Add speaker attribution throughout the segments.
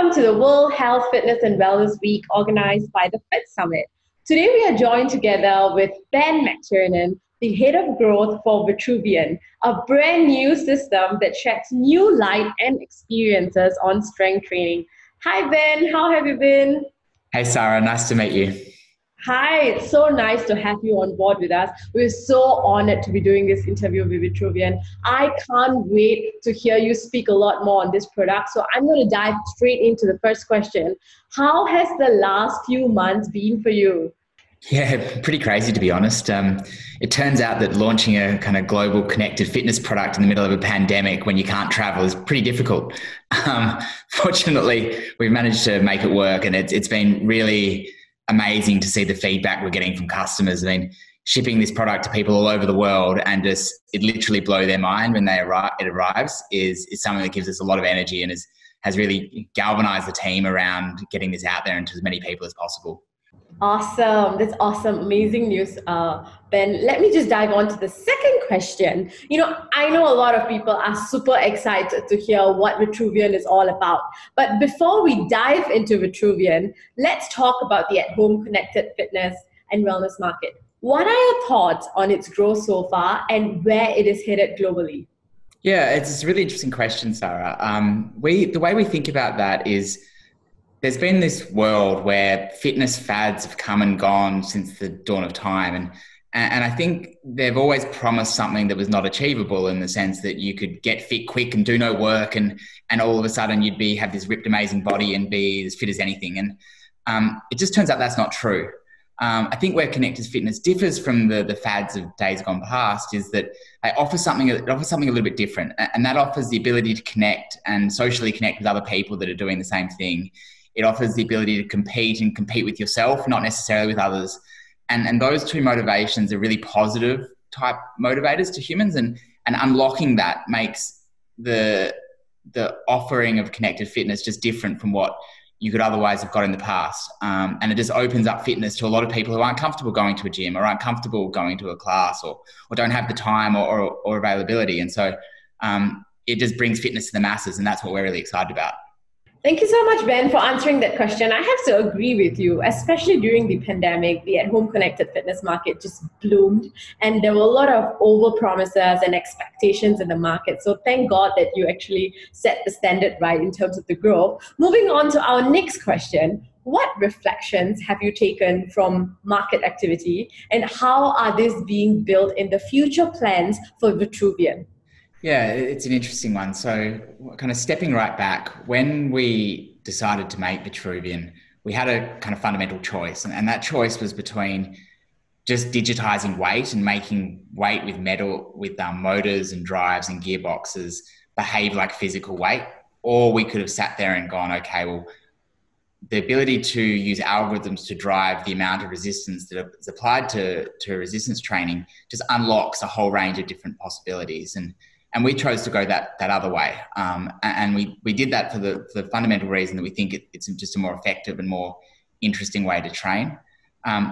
Speaker 1: Welcome to the World Health, Fitness and Wellness Week organized by the Fit Summit. Today we are joined together with Ben Mactiernan, the head of growth for Vitruvian, a brand new system that sheds new light and experiences on strength training. Hi Ben, how have you been?
Speaker 2: Hey Sarah, nice to meet you.
Speaker 1: Hi, it's so nice to have you on board with us. We're so honored to be doing this interview with Vitruvian. I can't wait to hear you speak a lot more on this product. So I'm going to dive straight into the first question. How has the last few months been for you?
Speaker 2: Yeah, pretty crazy to be honest. It turns out that launching a kind of global connected fitness product in the middle of a pandemic when you can't travel is pretty difficult. Fortunately, we've managed to make it work, and it's been really amazing to see the feedback we're getting from customers. I mean, shipping this product to people all over the world and just it literally blow their mind when it arrives is something that gives us a lot of energy and has really galvanized the team around getting this out there into as many people as possible.
Speaker 1: Awesome. That's awesome. Amazing news, Ben. Let me just dive on to the second question. I know a lot of people are super excited to hear what Vitruvian is all about. But before we dive into Vitruvian, let's talk about the at-home connected fitness and wellness market. What are your thoughts on its growth so far and where it is headed globally?
Speaker 2: Yeah, it's a really interesting question, Sarah. The way we think about that is there's been this world where fitness fads have come and gone since the dawn of time. And I think they've always promised something that was not achievable in the sense that you could get fit quick and do no work and all of a sudden you'd have this ripped, amazing body and be as fit as anything. And it just turns out that's not true. I think where connected fitness differs from the fads of days gone past is that it offers something a little bit different. And that offers the ability to connect and socially connect with other people that are doing the same thing. It offers the ability to compete with yourself, not necessarily with others. And those two motivations are really positive type motivators to humans. And unlocking that makes the offering of connected fitness just different from what you could otherwise have got in the past. And it just opens up fitness to a lot of people who aren't comfortable going to a gym or aren't comfortable going to a class or don't have the time or availability. And so it just brings fitness to the masses. And that's what we're really excited about.
Speaker 1: Thank you so much, Ben, for answering that question. I have to agree with you, especially during the pandemic, the at-home connected fitness market just bloomed and there were a lot of over-promises and expectations in the market. So thank God that you actually set the standard right in terms of the growth. Moving on to our next question. What reflections have you taken from market activity and how are these being built in the future plans for Vitruvian?
Speaker 2: Yeah, it's an interesting one. So kind of stepping right back, when we decided to make Vitruvian, we had a kind of fundamental choice. And that choice was between just digitizing weight and making weight with metal, with motors and drives and gearboxes behave like physical weight. Or we could have sat there and gone, okay, well, the ability to use algorithms to drive the amount of resistance that is applied to resistance training just unlocks a whole range of different possibilities. And we chose to go that other way. And we did that for the fundamental reason that we think it's just a more effective and more interesting way to train.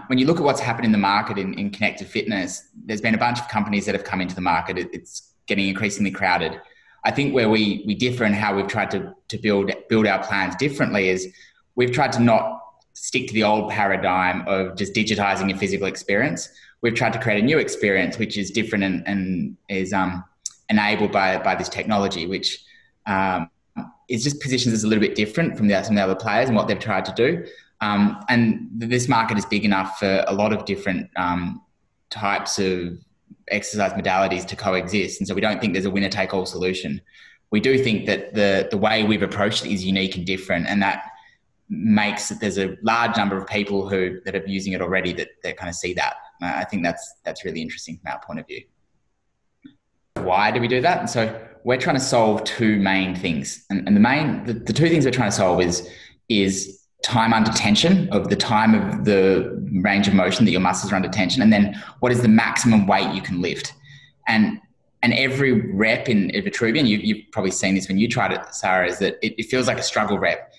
Speaker 2: When you look at what's happened in the market in connected fitness, there's been a bunch of companies that have come into the market. It's getting increasingly crowded. I think where we differ in how we've tried to build our plans differently is we've tried to not stick to the old paradigm of just digitizing a physical experience. We've tried to create a new experience, which is different and is enabled by this technology, which is just positions us a little bit different from some of the other players and what they've tried to do. And this market is big enough for a lot of different types of exercise modalities to coexist. And so we don't think there's a winner-take-all solution. We do think that the way we've approached it is unique and different, and that makes that there's a large number of people that are using it already that kind of see that. I think that's really interesting from our point of view. Why do we do that? And so we're trying to solve two main things. And the two things we're trying to solve is time under tension, of the time of the range of motion that your muscles are under tension, and then what is the maximum weight you can lift. And every rep in Vitruvian, you've probably seen this when you tried it, Sarah, is that it feels like a struggle rep.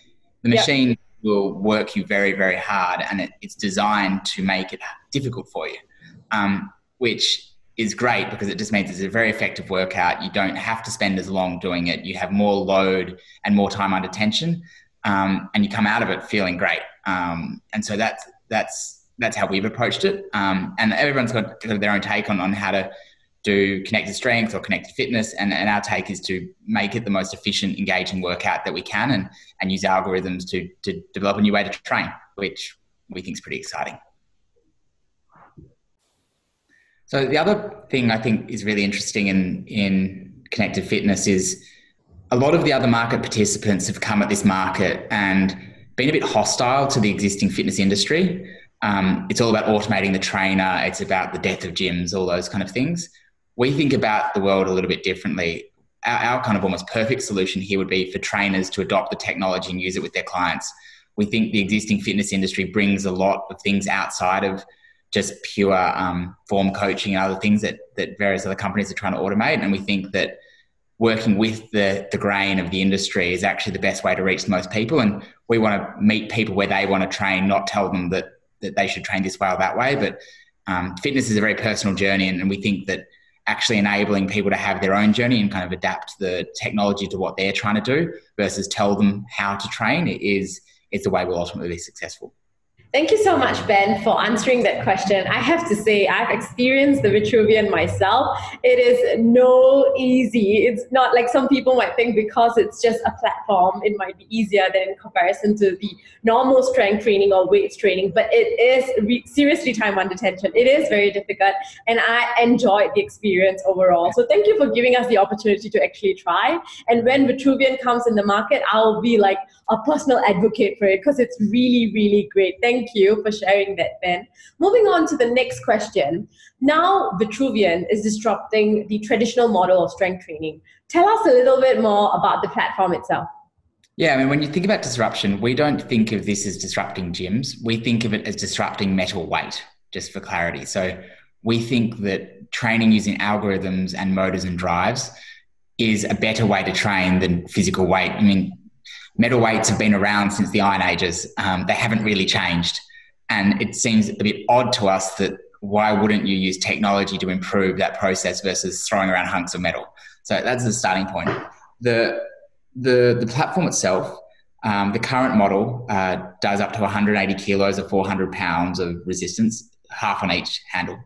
Speaker 2: The machine will work you very, very hard, and it's designed to make it difficult for you, which is great because it just means it's a very effective workout. You don't have to spend as long doing it. You have more load and more time under tension. and you come out of it feeling great. And so that's how we've approached it. And everyone's got their own take on how to do connected strength or connected fitness. And our take is to make it the most efficient, engaging workout that we can, and use algorithms to develop a new way to train, which we think is pretty exciting. So the other thing I think is really interesting in connected fitness is a lot of the other market participants have come at this market and been a bit hostile to the existing fitness industry. It's all about automating the trainer. It's about the death of gyms, all those kind of things. We think about the world a little bit differently. Our kind of almost perfect solution here would be for trainers to adopt the technology and use it with their clients. We think the existing fitness industry brings a lot of things outside of just pure form coaching and other things that various other companies are trying to automate. And we think that working with the grain of the industry is actually the best way to reach the most people. And we want to meet people where they want to train, not tell them that they should train this way or that way. But fitness is a very personal journey. And we think that actually enabling people to have their own journey and kind of adapt the technology to what they're trying to do versus tell them how to train is the way we'll ultimately be successful.
Speaker 1: Thank you so much, Ben, for answering that question. I have to say, I've experienced the Vitruvian myself. It is no easy. It's not like some people might think because it's just a platform, it might be easier than in comparison to the normal strength training or weights training, but it is seriously time under tension. It is very difficult, and I enjoyed the experience overall. So thank you for giving us the opportunity to actually try. And when Vitruvian comes in the market, I'll be like a personal advocate for it because it's really, really great. Thank you for sharing that, Ben. Moving on to the next question. Now, Vitruvian is disrupting the traditional model of strength training. Tell us a little bit more about the platform itself.
Speaker 2: Yeah, I mean, when you think about disruption, we don't think of this as disrupting gyms. We think of it as disrupting metal weight, just for clarity. So we think that training using algorithms and motors and drives is a better way to train than physical weight. I mean, metal weights have been around since the Iron Ages. They haven't really changed. And it seems a bit odd to us that why wouldn't you use technology to improve that process versus throwing around hunks of metal? So that's the starting point. The platform itself, the current model does up to 180 kilos or 400 pounds of resistance, half on each handle.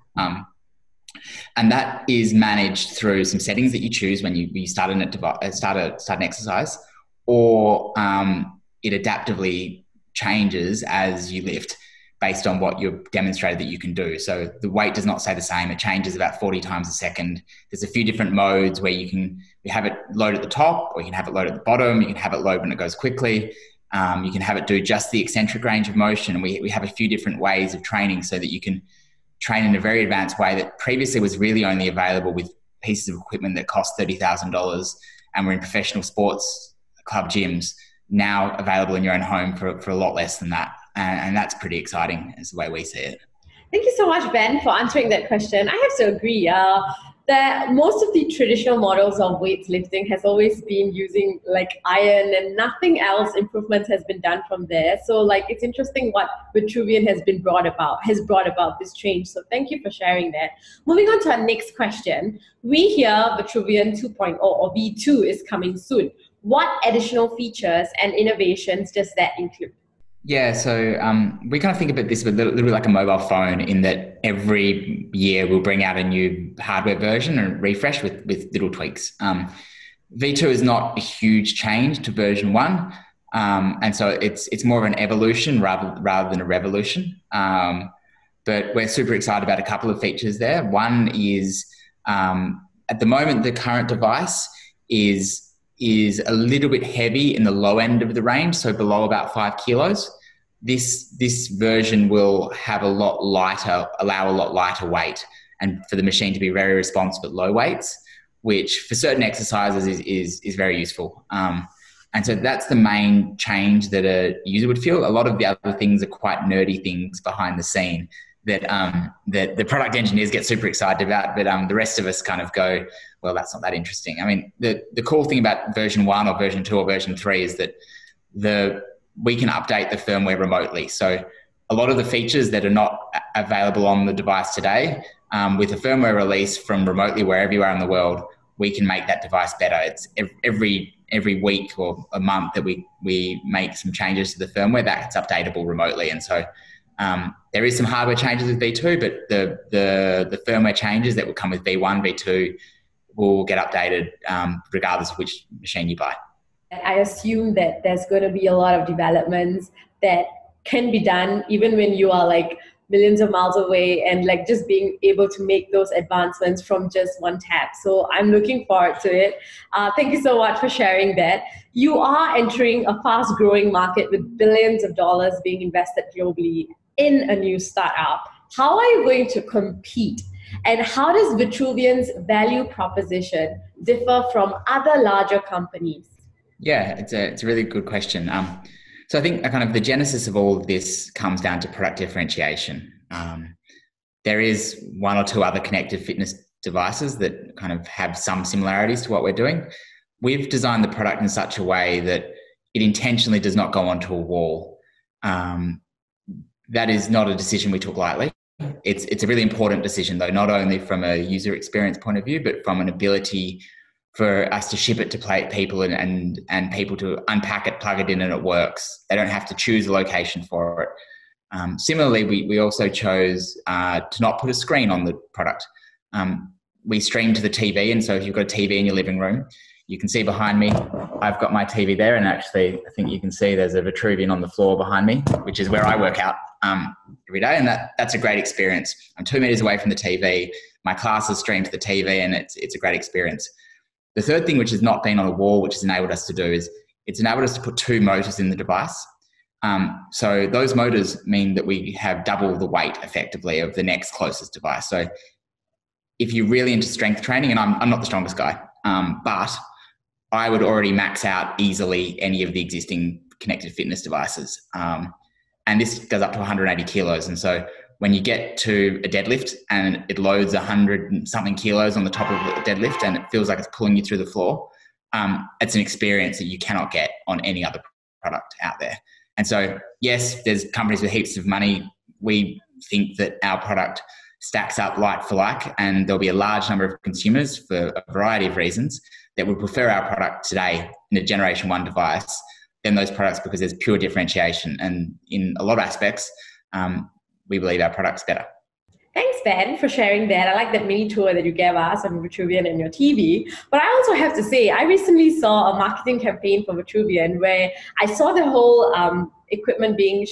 Speaker 2: And that is managed through some settings that you choose when you start an exercise, or it adaptively changes as you lift based on what you've demonstrated that you can do. So the weight does not stay the same. It changes about 40 times a second. There's a few different modes where you have it load at the top, or you can have it load at the bottom. You can have it load when it goes quickly. You can have it do just the eccentric range of motion. And we have a few different ways of training so that you can train in a very advanced way that previously was really only available with pieces of equipment that cost $30,000 and were in professional sports club gyms, now available in your own home for a lot less than that. And that's pretty exciting is the way we see it.
Speaker 1: Thank you so much, Ben, for answering that question. I have to agree that most of the traditional models of weightlifting has always been using like iron and nothing else. Improvements has been done from there. So like it's interesting what Vitruvian has brought about this change. So thank you for sharing that. Moving on to our next question. We hear Vitruvian 2.0 or V2 is coming soon. What additional features and innovations does that include?
Speaker 2: Yeah, so we kind of think about this a little bit like a mobile phone in that every year we'll bring out a new hardware version and refresh with little tweaks. V2 is not a huge change to version 1, and so it's more of an evolution rather than a revolution. But we're super excited about a couple of features there. One is at the moment the current device is a little bit heavy in the low end of the range, so below about 5 kilos. This version will have allow a lot lighter weight, and for the machine to be very responsive at low weights, which for certain exercises is very useful. And so that's the main change that a user would feel. A lot of the other things are quite nerdy things behind the scene that the product engineers get super excited about, but the rest of us kind of go, well, that's not that interesting. I mean, the cool thing about version 1 or version 2 or version 3 is that we can update the firmware remotely. So a lot of the features that are not available on the device today, with a firmware release from remotely wherever you are in the world, we can make that device better. It's every every week or a month that we make some changes to the firmware that's updatable remotely. And so there is some hardware changes with V2, but the firmware changes that will come with V1, V2 will get updated regardless of which machine you buy.
Speaker 1: I assume that there's going to be a lot of developments that can be done even when you are like millions of miles away, and like just being able to make those advancements from just one tap. So I'm looking forward to it. Thank you so much for sharing that. You are entering a fast growing market with billions of dollars being invested globally in a new startup. How are you going to compete? And how does Vitruvian's value proposition differ from other larger companies?
Speaker 2: Yeah, it's a really good question. So I think kind of the genesis of all of this comes down to product differentiation. There is one or two other connected fitness devices that kind of have some similarities to what we're doing. We've designed the product in such a way that it intentionally does not go onto a wall. That is not a decision we took lightly. It's a really important decision, though, not only from a user experience point of view, but from an ability for us to ship it to people and people to unpack it, plug it in, and it works. They don't have to choose a location for it. Similarly, we also chose to not put a screen on the product. We stream to the TV, and so if you've got a TV in your living room, you can see behind me, I've got my TV there, and actually I think you can see there's a Vitruvian on the floor behind me, which is where I work out every day, and that's a great experience. I'm 2 meters away from the TV. My classes stream to the TV, and it's a great experience. The third thing, which has not been on a wall, which has enabled us to do, is it's enabled us to put 2 motors in the device. So those motors mean that we have double the weight effectively of the next closest device. So if you're really into strength training, and I'm not the strongest guy, but I would already max out easily any of the existing connected fitness devices. And this goes up to 180 kilos. And so when you get to a deadlift and it loads 100 and something kilos on the top of the deadlift and it feels like it's pulling you through the floor, it's an experience that you cannot get on any other product out there. And so, yes, there's companies with heaps of money. We think that our product stacks up like for like, and there'll be a large number of consumers for a variety of reasons that would prefer our product today in a Generation 1 device than those products because there's pure differentiation. And in a lot of aspects, we believe our product's better.
Speaker 1: Thanks, Ben, for sharing that. I like that mini tour that you gave us on Vitruvian and your TV. But I also have to say, I recently saw a marketing campaign for Vitruvian where I saw the whole equipment being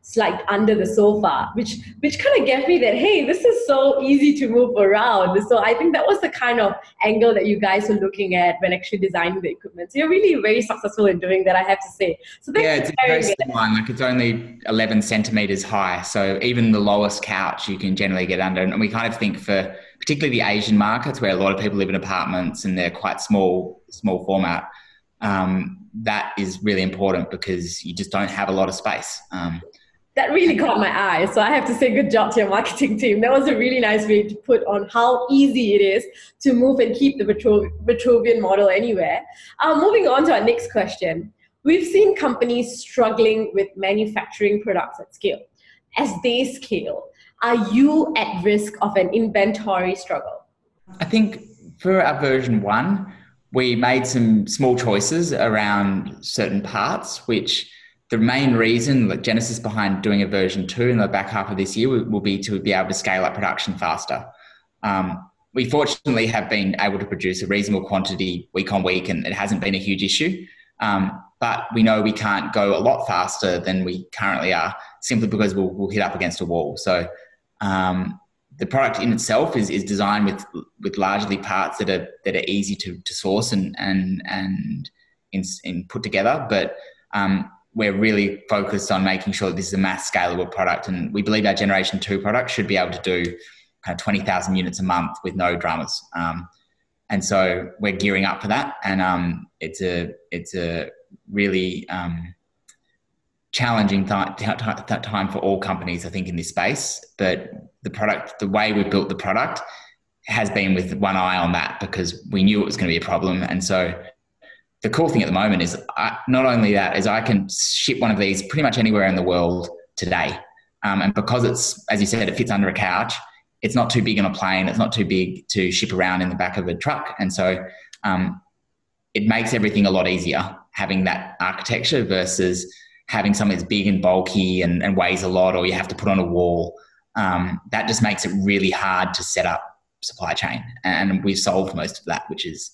Speaker 1: slide under the sofa, which kind of gave me that, hey, this is so easy to move around. So I think that was the kind of angle that you guys were looking at when actually designing the equipment. So you're really very successful in doing that, I have to say. So
Speaker 2: yeah, it's a very slim one. Like, it's only 11 centimeters high. So even the lowest couch you can generally get under. And we kind of think for particularly the Asian markets where a lot of people live in apartments and they're quite small format, that is really important because you just don't have a lot of space.
Speaker 1: That really caught my eye. So I have to say good job to your marketing team. That was a really nice way to put on how easy it is to move and keep the Vitruvian model anywhere. Moving on to our next question. We've seen companies struggling with manufacturing products at scale. As they scale, are you at risk of an inventory struggle?
Speaker 2: I think for our version 1, we made some small choices around certain parts, which the main reason, the genesis behind doing a version 2 in the back half of this year will be to be able to scale up production faster. We fortunately have been able to produce a reasonable quantity week on week, and it hasn't been a huge issue. But we know we can't go a lot faster than we currently are simply because we'll hit up against a wall. So the product in itself is designed with largely parts that are easy to source and put together, but we're really focused on making sure that this is a mass scalable product, and we believe our Generation 2 product should be able to do kind of 20,000 units a month with no dramas. And so we're gearing up for that, and it's a really challenging time for all companies, I think, in this space. But the way we built the product has been with one eye on that because we knew it was going to be a problem. And so the cool thing at the moment is not only that, is I can ship one of these pretty much anywhere in the world today. And because it's, as you said, it fits under a couch, it's not too big on a plane. It's not too big to ship around in the back of a truck. And so it makes everything a lot easier having that architecture versus having something that's big and bulky and weighs a lot, or you have to put on a wall. That just makes it really hard to set up supply chain. And we've solved most of that, which is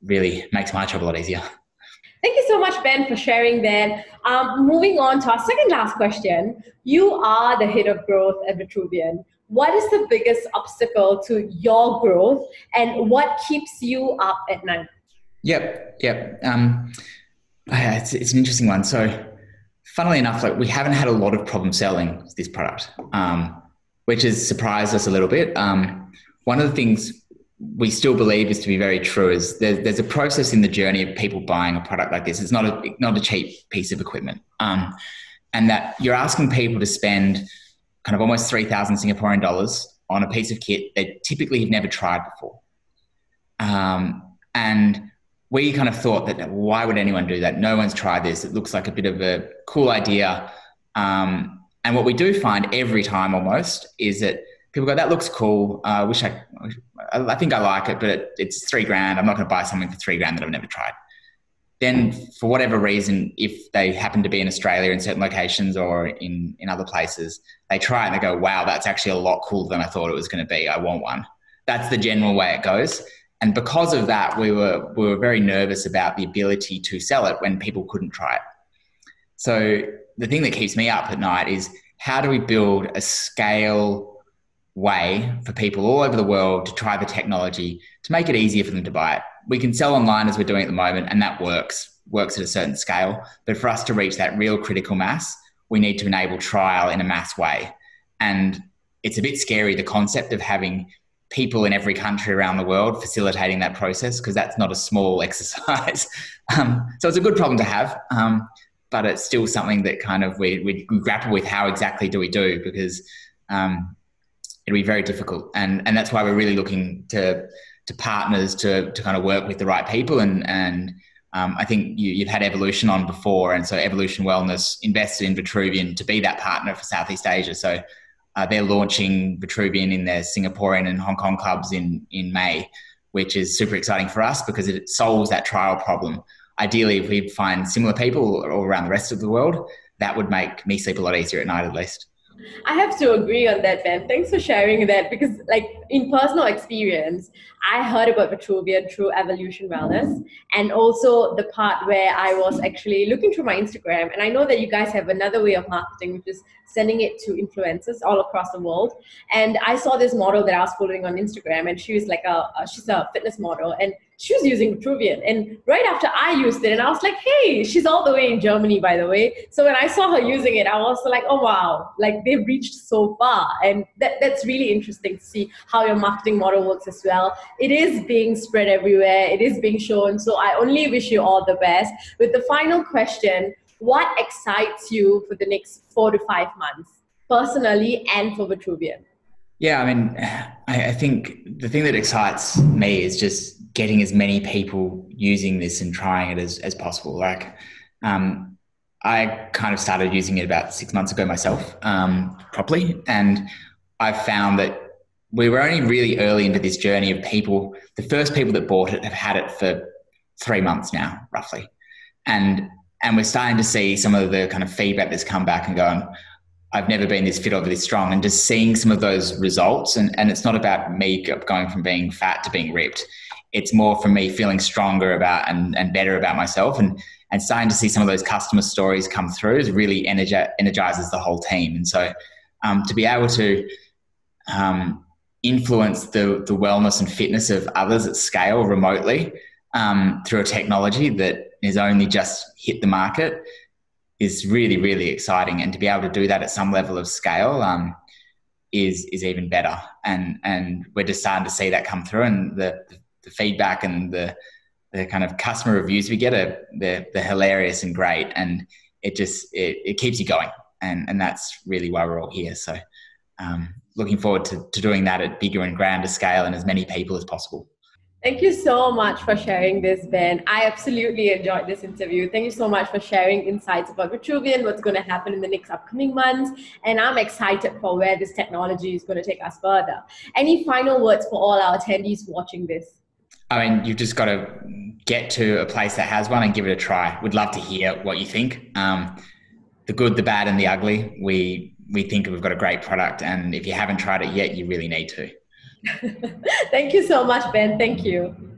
Speaker 2: really makes my job a lot easier.
Speaker 1: Thank you so much, Ben, for sharing that. Moving on to our second last question. You are the head of growth at Vitruvian. What is the biggest obstacle to your growth, and what keeps you up at night?
Speaker 2: Yep. It's an interesting one. So, funnily enough, like we haven't had a lot of problem selling this product, which has surprised us a little bit. One of the things we still believe is to be very true is there's a process in the journey of people buying a product like this. It's not a cheap piece of equipment, and that you're asking people to spend kind of almost 3,000 Singaporean dollars on a piece of kit they typically have never tried before. And we kind of thought that why would anyone do that? No one's tried this. It looks like a bit of a cool idea. And what we do find every time almost is that people go, that looks cool. I think I like it, but it's $3,000. I'm not going to buy something for $3,000 that I've never tried. Then for whatever reason, if they happen to be in Australia in certain locations or in other places, they try it and they go, wow, that's actually a lot cooler than I thought it was going to be. I want one. That's the general way it goes. And because of that, we were very nervous about the ability to sell it when people couldn't try it. So the thing that keeps me up at night is how do we build a scale way for people all over the world to try the technology to make it easier for them to buy it. We can sell online as we're doing at the moment, and that works at a certain scale. But for us to reach that real critical mass, we need to enable trial in a mass way. And it's a bit scary, the concept of having people in every country around the world facilitating that process, because that's not a small exercise. So it's a good problem to have, but it's still something that kind of we grapple with. How exactly do we do? Because it'll be very difficult. And that's why we're really looking to partners to kind of work with the right people. And I think you've had Evolution on before. And so Evolution Wellness invested in Vitruvian to be that partner for Southeast Asia. So they're launching Vitruvian in their Singaporean and Hong Kong clubs in May, which is super exciting for us because it solves that trial problem. Ideally, if we find similar people all around the rest of the world, that would make me sleep a lot easier at night at least.
Speaker 1: I have to agree on that, Ben. Thanks for sharing that, because like in personal experience, I heard about Vitruvian through Evolution Wellness, and also the part where I was actually looking through my Instagram, and I know that you guys have another way of marketing, which is sending it to influencers all across the world. And I saw this model that I was following on Instagram, and she was like she's a fitness model, and she was using Vitruvian. And right after I used it, and I was like, hey, she's all the way in Germany, by the way. So when I saw her using it, I was like, oh, wow, like they've reached so far. And that's really interesting to see how your marketing model works as well. It is being spread everywhere. It is being shown. So I only wish you all the best. With the final question, what excites you for the next 4 to 5 months, personally and for Vitruvian?
Speaker 2: Yeah, I mean, I think the thing that excites me is just getting as many people using this and trying it as possible. Like, I kind of started using it about 6 months ago myself, properly. And I've found that we were only really early into this journey of people. The first people that bought it have had it for 3 months now, roughly. And we're starting to see some of the kind of feedback that's come back and going, I've never been this fit or this strong, and just seeing some of those results. And it's not about me going from being fat to being ripped. It's more from me feeling stronger about and better about myself, and starting to see some of those customer stories come through is really energizes the whole team. And so to be able to influence the wellness and fitness of others at scale remotely through a technology that is only just hit the market is really, really exciting. And to be able to do that at some level of scale is even better. And we're just starting to see that come through, and the feedback and the kind of customer reviews we get they're hilarious and great. And it keeps you going. And that's really why we're all here. So looking forward to doing that at bigger and grander scale and as many people as possible.
Speaker 1: Thank you so much for sharing this, Ben. I absolutely enjoyed this interview. Thank you so much for sharing insights about Vitruvian, what's going to happen in the next upcoming months. And I'm excited for where this technology is going to take us further. Any final words for all our attendees watching this?
Speaker 2: I mean, you've just got to get to a place that has one and give it a try. We'd love to hear what you think. The good, the bad, and the ugly. We think we've got a great product, and if you haven't tried it yet, you really need to.
Speaker 1: Thank you so much, Ben. Thank you.